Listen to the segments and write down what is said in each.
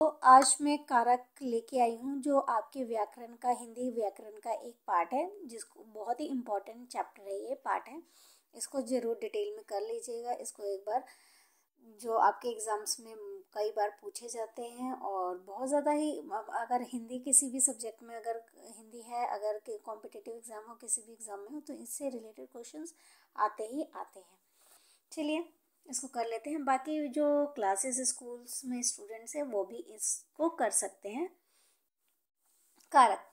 तो आज मैं कारक लेके आई हूँ जो आपके व्याकरण का हिंदी व्याकरण का एक पार्ट है, जिसको बहुत ही इम्पोर्टेंट चैप्टर है, ये पार्ट है। इसको ज़रूर डिटेल में कर लीजिएगा। इसको एक बार जो आपके एग्ज़ाम्स में कई बार पूछे जाते हैं और बहुत ज़्यादा ही अगर हिंदी किसी भी सब्जेक्ट में अगर हिंदी है, अगर कॉम्पिटिटिव एग्ज़ाम हो, किसी भी एग्ज़ाम में हो, तो इससे रिलेटेड क्वेश्चंस आते ही आते हैं। चलिए इसको कर लेते हैं। बाकी जो क्लासेस स्कूल्स में स्टूडेंट्स हैं वो भी इसको कर सकते हैं। कारक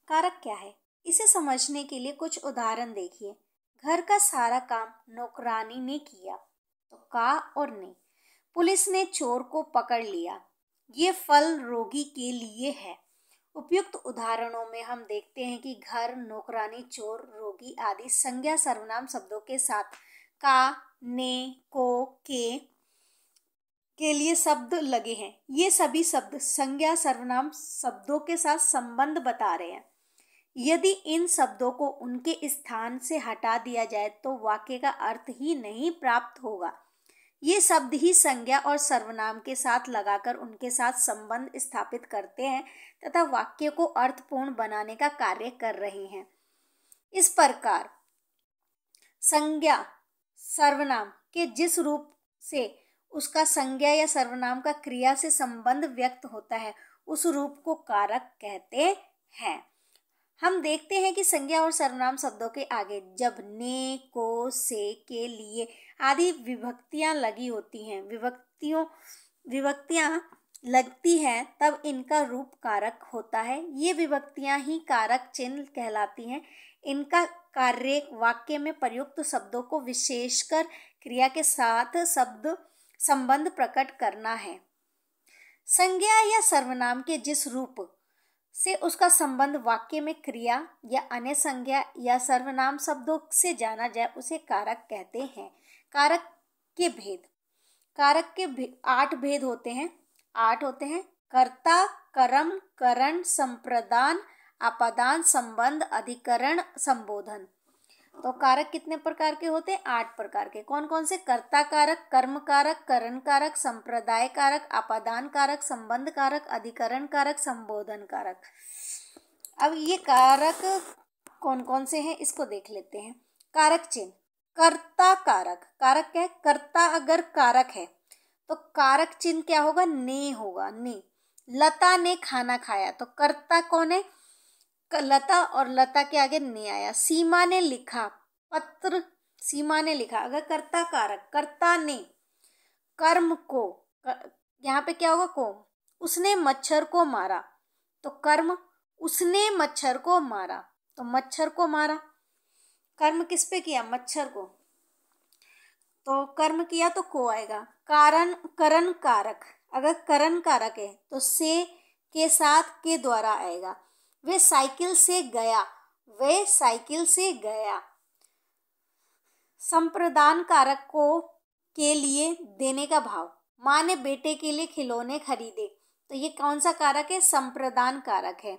कारक क्या है, इसे समझने के लिए कुछ उदाहरण देखिए। घर का सारा काम नौकरानी ने किया, तो का और ने। पुलिस ने चोर को पकड़ लिया, ये फल रोगी के लिए है। उपयुक्त उदाहरणों में हम देखते हैं कि घर, नौकरानी, चोर, रोगी आदि संज्ञा सर्वनाम शब्दों के साथ का, ने, को, के लिए शब्द लगे हैं। ये सभी शब्द संज्ञा सर्वनाम शब्दों के साथ संबंध बता रहे हैं। यदि इन शब्दों को उनके स्थान से हटा दिया जाए तो वाक्य का अर्थ ही नहीं प्राप्त होगा। ये शब्द ही संज्ञा और सर्वनाम के साथ लगाकर उनके साथ संबंध स्थापित करते हैं तथा वाक्य को अर्थपूर्ण बनाने का कार्य कर रहे हैं। इस प्रकार संज्ञा सर्वनाम के जिस रूप से उसका संज्ञा या सर्वनाम का क्रिया से संबंध व्यक्त होता है, उस रूप को कारक कहते हैं। हम देखते हैं कि संज्ञा और सर्वनाम शब्दों के आगे जब ने, को, से, के लिए आदि विभक्तियां लगी होती हैं, विभक्तियां लगती हैं, तब इनका रूप कारक होता है। ये विभक्तियां ही कारक चिन्ह कहलाती हैं। इनका कार्य वाक्य में प्रयुक्त शब्दों को विशेषकर क्रिया के साथ शब्द संबंध प्रकट करना है। संज्ञा या सर्वनाम के जिस रूप से उसका संबंध वाक्य में क्रिया या अन्य संज्ञा या सर्वनाम शब्दों से जाना जाए, उसे कारक कहते हैं। कारक के भेद, कारक के 8 भेद होते हैं। 8 होते हैं: कर्ता, कर्म, करण, संप्रदान, आपादान, संबंध, अधिकरण, संबोधन। तो कारक कितने प्रकार के होते हैं? 8 प्रकार के। कौन कौन से? कर्ता कारक, कर्म कारक, करण कारक, संप्रदाय कारक, आपादान कारक, संबंध कारक, अधिकरण कारक, संबोधन कारक। अब ये कारक कौन कौन से हैं इसको देख लेते हैं। कारक चिन्ह, कर्ता कारक, कारक क्या है? कर्ता अगर कारक है तो कारक चिन्ह क्या होगा? ने होगा, ने। लता ने खाना खाया, तो कर्ता कौन है? लता, और लता के आगे ने आया। सीमा ने लिखा पत्र, सीमा ने लिखा, अगर कर्ता कारक, कर्ता ने। कर्म को, यहाँ पे क्या होगा? को। उसने मच्छर को मारा, तो कर्म उसने मच्छर को मारा, तो मच्छर को मारा। कर्म किस पे किया? मच्छर को, तो कर्म किया तो को आएगा। कारण, करण कारक, अगर करण कारक है तो से के साथ के द्वारा आएगा। वे साइकिल से गया, वे साइकिल से गया। संप्रदान कारक को के लिए देने का भाव, माँ ने बेटे के लिए खिलौने खरीदे, तो ये कौन सा कारक है? संप्रदान कारक है।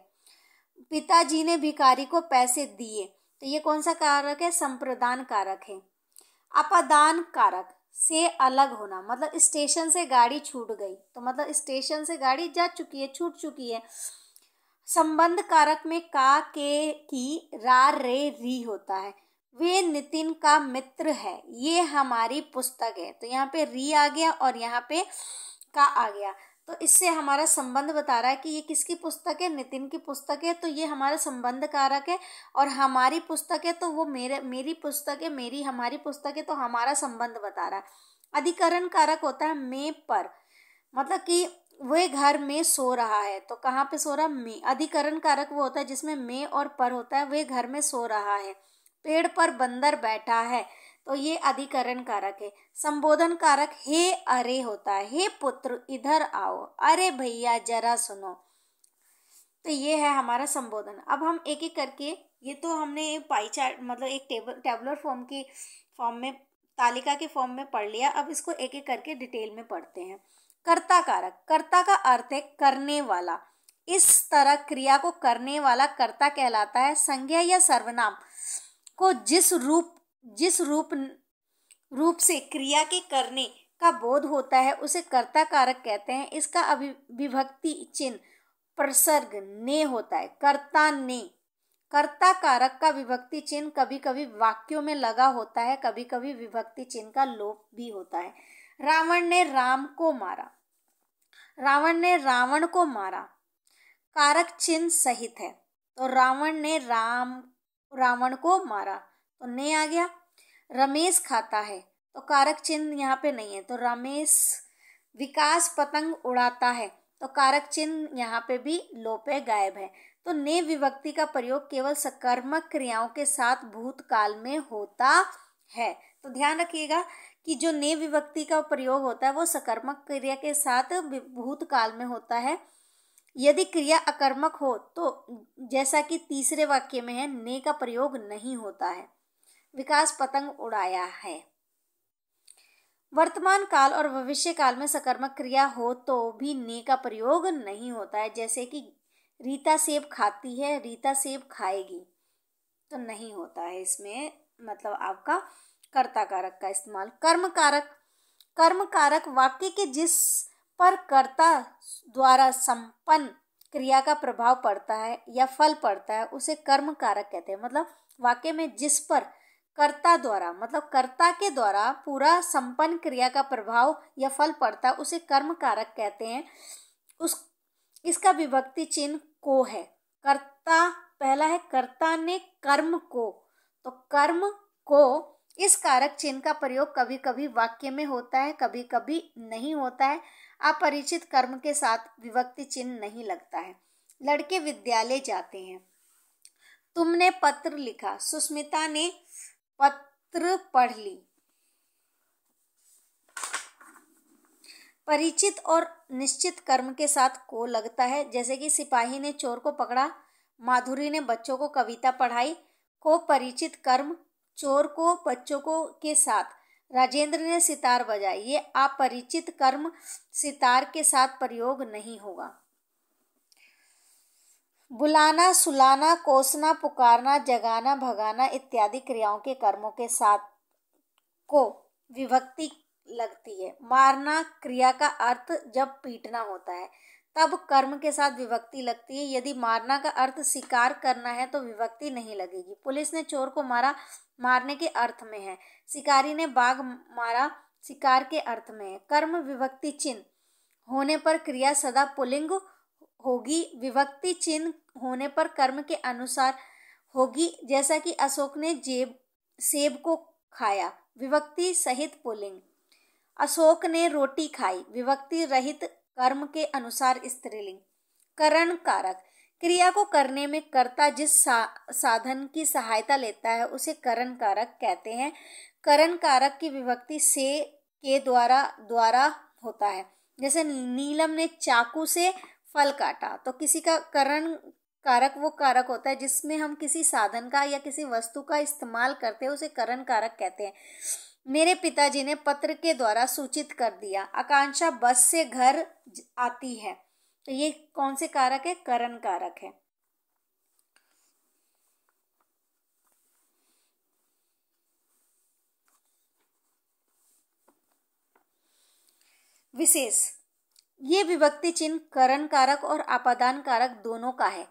पिताजी ने भिखारी को पैसे दिए, तो ये कौन सा कारक है? संप्रदान कारक है। आपादान कारक, से अलग होना, मतलब स्टेशन से गाड़ी छूट गई, तो मतलब स्टेशन से गाड़ी जा चुकी है, छूट चुकी है। संबंध कारक में का, के, की, रा, रे, री होता है। वे नितिन का मित्र है, ये हमारी पुस्तक है, तो यहाँ पे री आ गया और यहाँ पे का आ गया, तो इससे हमारा संबंध बता रहा है कि ये किसकी पुस्तक है? नितिन की पुस्तक है, तो ये हमारा संबंध कारक है। और हमारी पुस्तक है तो वो मेरी पुस्तक है, मेरी हमारी पुस्तक है, तो हमारा संबंध बता रहा है। अधिकरण कारक होता है में पर, मतलब कि वह घर में सो रहा है, तो कहाँ पे सो रहा? में। अधिकरण कारक वो होता है जिसमें में और पर होता है, वह घर में सो रहा है। पेड़ पर बंदर बैठा है, तो ये अधिकरण कारक है। संबोधन कारक हे अरे होता है, हे पुत्र इधर आओ, अरे भैया जरा सुनो, तो ये है हमारा संबोधन। अब हम एक एक करके, ये तो हमने पाई चार्ट मतलब एक टेबुलर फॉर्म में, तालिका के फॉर्म में पढ़ लिया। अब इसको एक एक करके डिटेल में पढ़ते हैं। कर्ता कारक, कर्ता का अर्थ है करने वाला। इस तरह क्रिया को करने वाला कर्ता कहलाता है। संज्ञा या सर्वनाम को जिस रूप से क्रिया के करने का बोध होता है उसे कर्ता कारक कहते हैं। इसका विभक्ति चिन्ह प्रसर्ग ने होता है, कर्ता ने। कर्ता कारक का विभक्ति चिन्ह कभी कभी वाक्यों में लगा होता है, कभी कभी विभक्ति चिन्ह का लोप भी होता है। रावण ने राम को मारा, रावण ने रावण को मारा, कारक चिन्ह सहित है, तो रावण ने रावण को मारा तो ने आ गया। रमेश खाता है, तो कारक चिन्ह यहाँ पे नहीं है, तो रमेश। विकास पतंग उड़ाता है, तो कारक चिन्ह यहाँ पे भी लोप है, गायब है। तो ने विभक्ति का प्रयोग केवल सकर्मक क्रियाओं के साथ भूतकाल में होता है। तो ध्यान रखिएगा कि जो ने विभक्ति का प्रयोग होता है वो सकर्मक क्रिया के साथ भूतकाल में होता है। यदि क्रिया अकर्मक हो तो जैसा कि तीसरे वाक्य में है, ने का प्रयोग नहीं होता है। विकास पतंग उड़ाया है। वर्तमान काल और भविष्य काल में सकर्मक क्रिया हो तो भी ने का प्रयोग नहीं होता है, जैसे कि रीता सेब खाती है, रीता सेब खाएगी, तो नहीं होता है इसमें, मतलब आपका कर्ता कारक का इस्तेमाल। कर्म कारक, कर्म कारक वाक्य के जिस पर कर्ता द्वारा संपन्न क्रिया का प्रभाव पड़ता है या फल पड़ता है उसे कर्म कारक कहते हैं। मतलब वाक्य में जिस पर कर्ता द्वारा, मतलब कर्ता के द्वारा पूरा संपन्न क्रिया का प्रभाव या फल पड़ता है उसे कर्म कारक कहते हैं। इसका विभक्ति चिन्ह को है। कर्ता पहला है, कर्ता ने कर्म को, तो कर्म को इस कारक चिन्ह का प्रयोग कभी कभी वाक्य में होता है, कभी कभी नहीं होता है। अपरिचित कर्म के साथ विभक्ति चिन्ह नहीं लगता है। लड़के विद्यालय जाते हैं। तुमने पत्र लिखा, सुस्मिता ने पत्र पढ़ ली। परिचित और निश्चित कर्म के साथ को लगता है, जैसे कि सिपाही ने चोर को पकड़ा, माधुरी ने बच्चों को कविता पढ़ाई। को परिचित कर्म, चोर को बच्चों को के साथ, राजेंद्र ने सितार बजाई। ये अपरिचित कर्म सितार के साथ प्रयोग नहीं होगा। बुलाना, सुलाना, कोसना, पुकारना, जगाना, भगाना इत्यादि क्रियाओं के कर्मों के साथ को विभक्ति लगती है। मारना क्रिया का अर्थ जब पीटना होता है तब कर्म के साथ विभक्ति लगती है। यदि मारना का अर्थ शिकार करना है तो विभक्ति नहीं लगेगी। पुलिस ने चोर को मारा, मारने के अर्थ में है। शिकारी ने बाघ मारा, शिकार के अर्थ में है। कर्म विभक्ति चिन्ह होने पर क्रिया सदा पुल्लिंग होगी, विभक्ति चिन्ह होने पर कर्म के अनुसार होगी। जैसा कि अशोक ने सेब को खाया, विभक्ति सहित पुल्लिंग। अशोक ने रोटी खाई, विभक्ति रहित कर्म के अनुसार स्त्रीलिंग। करण कारक, क्रिया को करने में कर्ता जिस साधन की सहायता लेता है उसे करण कारक कहते हैं। करण कारक की विभक्ति से के द्वारा होता है। जैसे नीलम ने चाकू से फल काटा, तो किसी का करण कारक वो कारक होता है जिसमें हम किसी साधन का या किसी वस्तु का इस्तेमाल करते हैं, उसे करण कारक कहते हैं। मेरे पिताजी ने पत्र के द्वारा सूचित कर दिया। आकांक्षा बस से घर आती है, तो ये कौन से कारक है? करण कारक है। विशेष, ये विभक्ति चिन्ह करण कारक और आपादान कारक दोनों का है।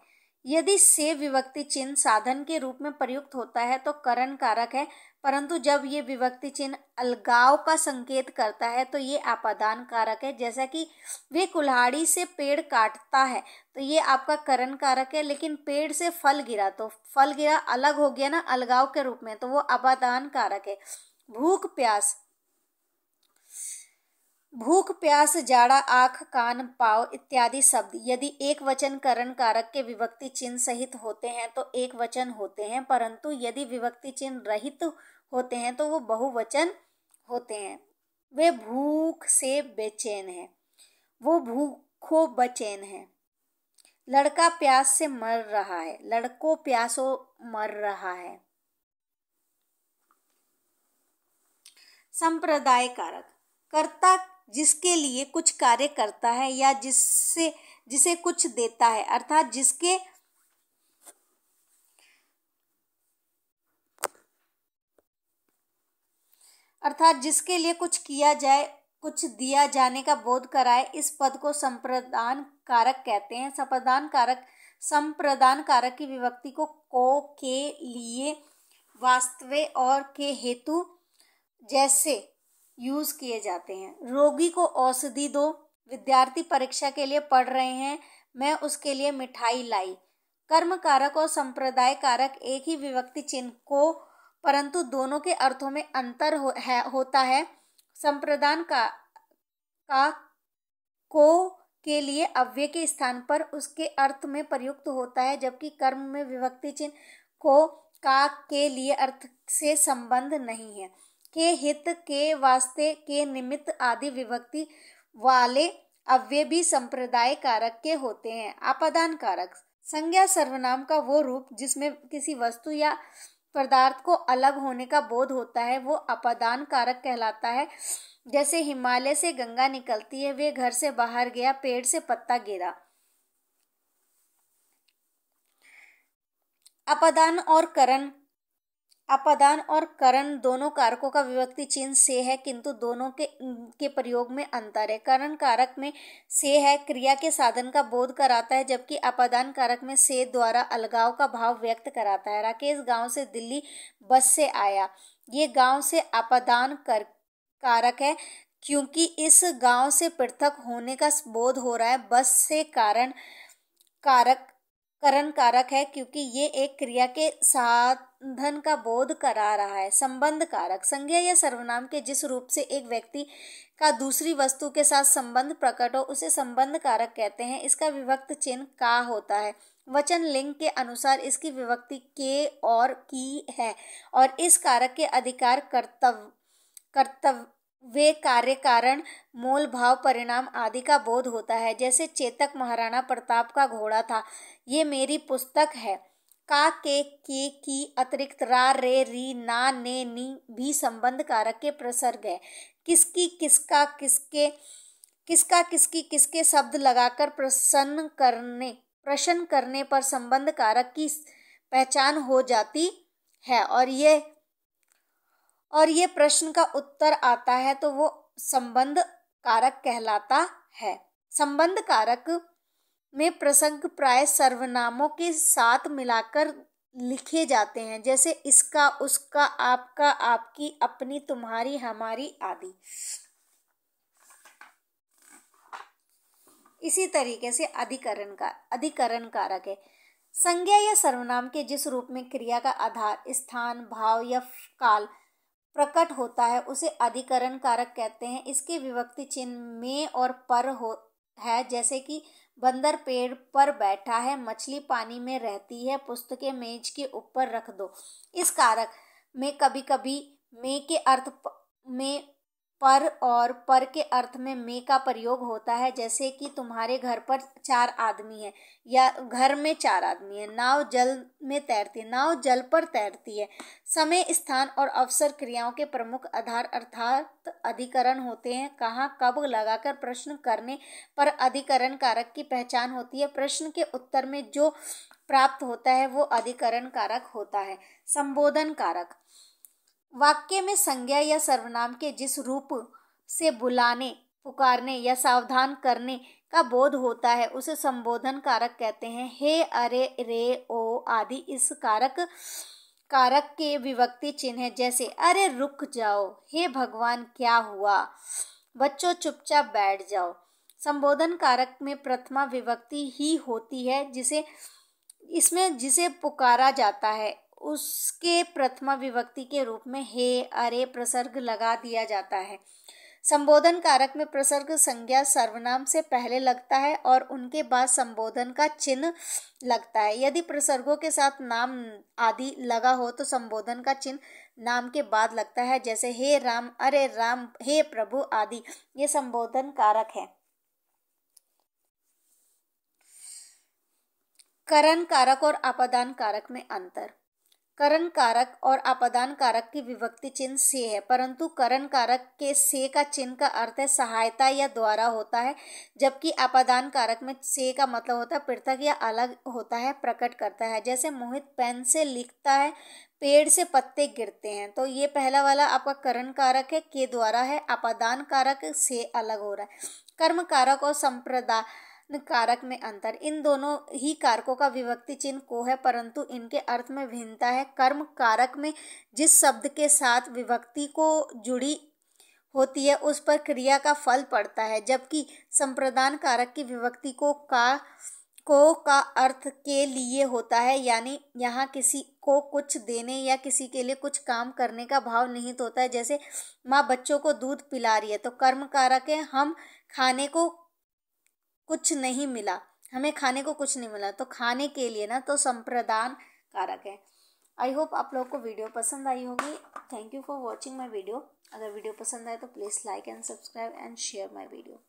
यदि से विभक्ति चिन्ह साधन के रूप में प्रयुक्त होता है तो करण कारक है, परंतु जब ये विभक्ति चिन्ह अलगाव का संकेत करता है तो ये आपादान कारक है। जैसा कि वे कुल्हाड़ी से पेड़ काटता है, तो ये आपका करण कारक है। लेकिन पेड़ से फल गिरा, तो फल गिरा अलग हो गया ना, अलगाव के रूप में, तो वो आपादान कारक है। भूख प्यास, जाड़ा, आँख, कान, पाँव इत्यादि शब्द यदि एक वचन करण कारक के विभक्ति चिन्ह सहित होते हैं तो एक वचन होते हैं, परंतु यदि विभक्ति चिन्ह रहित होते हैं तो वो बहुवचन होते हैं। वे भूख से बेचैन है, वो भूखो बेचैन है। लड़का प्यास से मर रहा है, लड़को प्यासो मर रहा है। संप्रदाय कारक, कर्ता जिसके लिए कुछ कार्य करता है या जिसे कुछ देता है, अर्थात जिसके लिए कुछ किया जाए कुछ दिया जाने का बोध कराए, इस पद को संप्रदान कारक कहते हैं। संप्रदान कारक की विभक्ति को के लिए, वास्तव और के हेतु जैसे यूज किए जाते हैं। रोगी को औषधि दो, विद्यार्थी परीक्षा के लिए पढ़ रहे हैं, मैं उसके लिए मिठाई लाई। कर्म कारक और संप्रदाय कारक एक ही विभक्ति चिन्ह को, परंतु दोनों के अर्थों में अंतर होता है। संप्रदान का को के लिए अव्यय के स्थान पर उसके अर्थ में प्रयुक्त होता है, जबकि कर्म में विभक्ति चिन्ह को का के लिए अर्थ से संबंध नहीं है। के हित, के वास्ते, के निमित्त आदि विभक्ति वाले अव्यय भी संप्रदाय कारक के होते हैं। आपादान कारक संज्ञा सर्वनाम का वो रूप जिसमें किसी वस्तु या पदार्थ को अलग होने का बोध होता है, वो अपादान कारक कहलाता है। जैसे हिमालय से गंगा निकलती है, वे घर से बाहर गया, पेड़ से पत्ता गिरा। अपादान और करण दोनों कारकों का विभक्ति चिन्ह से है, किंतु दोनों के प्रयोग में अंतर है। करण कारक में से है क्रिया के साधन का बोध कराता है, जबकि अपादान कारक में से द्वारा अलगाव का भाव व्यक्त कराता है। राकेश गांव से दिल्ली बस से आया, ये गांव से अपादान कारक है क्योंकि इस गांव से पृथक होने का बोध हो रहा है। बस से करण कारक है क्योंकि ये एक क्रिया के साधन का बोध करा रहा है। संबंध कारक संज्ञा या सर्वनाम के जिस रूप से एक व्यक्ति का दूसरी वस्तु के साथ संबंध प्रकट हो, उसे संबंध कारक कहते हैं। इसका विभक्त चिन्ह का होता है। वचन लिंग के अनुसार इसकी विभक्ति के और की है और इस कारक के अधिकार कर्तव्य, कार्य, कारण, मूल, भाव, परिणाम आदि का बोध होता है। जैसे चेतक महाराणा प्रताप का घोड़ा था, ये मेरी पुस्तक है। का, के की अतिरिक्त रा, रे, री, ना, ने, नी भी संबंध कारक के प्रसर्ग है। किसकी, किसका, किसके, किसकी, किसके शब्द लगाकर प्रश्न करने पर संबंध कारक की पहचान हो जाती है और ये प्रश्न का उत्तर आता है तो वो संबंध कारक कहलाता है। संबंध कारक में प्रसंग प्राय सर्वनामों के साथ मिलाकर लिखे जाते हैं, जैसे इसका, उसका, आपका, आपकी, अपनी, तुम्हारी, हमारी आदि। इसी तरीके से अधिकरण कारक है। संज्ञा या सर्वनाम के जिस रूप में क्रिया का आधार, स्थान, भाव या काल प्रकट होता है, उसे अधिकरण कारक कहते हैं। इसके विभक्ति चिन्ह में और पर है, जैसे कि बंदर पेड़ पर बैठा है, मछली पानी में रहती है, पुस्तकें मेज के ऊपर रख दो। इस कारक में कभी कभी में के अर्थ में पर और पर के अर्थ में में का प्रयोग होता है, जैसे कि तुम्हारे घर पर 4 आदमी है या घर में 4 आदमी है। नाव जल में तैरती है, नाव जल पर तैरती है। समय, स्थान और अवसर क्रियाओं के प्रमुख आधार अर्थात अधिकरण होते हैं। कहाँ, कब लगाकर प्रश्न करने पर अधिकरण कारक की पहचान होती है। प्रश्न के उत्तर में जो प्राप्त होता है वो अधिकरण कारक होता है। संबोधन कारक वाक्य में संज्ञा या सर्वनाम के जिस रूप से बुलाने, पुकारने या सावधान करने का बोध होता है, उसे संबोधन कारक कहते हैं। हे, अरे, रे, ओ आदि इस कारक के विभक्ति चिन्ह है, जैसे अरे रुक जाओ, हे भगवान क्या हुआ, बच्चों चुपचाप बैठ जाओ। संबोधन कारक में प्रथमा विभक्ति ही होती है, जिसे पुकारा जाता है उसके प्रथमा विभक्ति के रूप में हे, अरे प्रसर्ग लगा दिया जाता है। संबोधन कारक में प्रसर्ग संज्ञा सर्वनाम से पहले लगता है और उनके बाद संबोधन का चिन्ह लगता है। यदि प्रसर्गों के साथ नाम आदि लगा हो तो संबोधन का चिन्ह नाम के बाद लगता है, जैसे हे राम, अरे राम, हे प्रभु आदि। ये संबोधन कारक है। करण कारक और आपादान कारक में अंतर। करण कारक और आपादान कारक की विभक्ति चिन्ह से है, परंतु करण कारक के से का चिन्ह का अर्थ है सहायता या द्वारा होता है, जबकि आपादान कारक में से का मतलब होता है पृथक या अलग होता है, प्रकट करता है। जैसे मोहित पेन से लिखता है, पेड़ से पत्ते गिरते हैं। तो ये पहला वाला आपका करण कारक है, के द्वारा है। अपादान कारक से अलग हो रहा है। कर्म कारक और संप्रदान कारक में अंतर, इन दोनों ही कारकों का विभक्ति चिन्ह को है, परंतु इनके अर्थ में भिन्नता है। कर्म कारक में जिस शब्द के साथ विभक्ति को जुड़ी होती है उस पर क्रिया का फल पड़ता है, जबकि संप्रदान कारक की विभक्ति का अर्थ के लिए होता है, यानी यहाँ किसी को कुछ देने या किसी के लिए कुछ काम करने का भाव निहित होता है। जैसे माँ बच्चों को दूध पिला रही है, तो कर्म कारक है, हमें खाने को कुछ नहीं मिला, तो खाने के लिए ना, तो संप्रदान कारक है। आई होप आप लोगों को वीडियो पसंद आई होगी। Thank you for watching my video. अगर वीडियो पसंद आए तो please like and subscribe and share my video.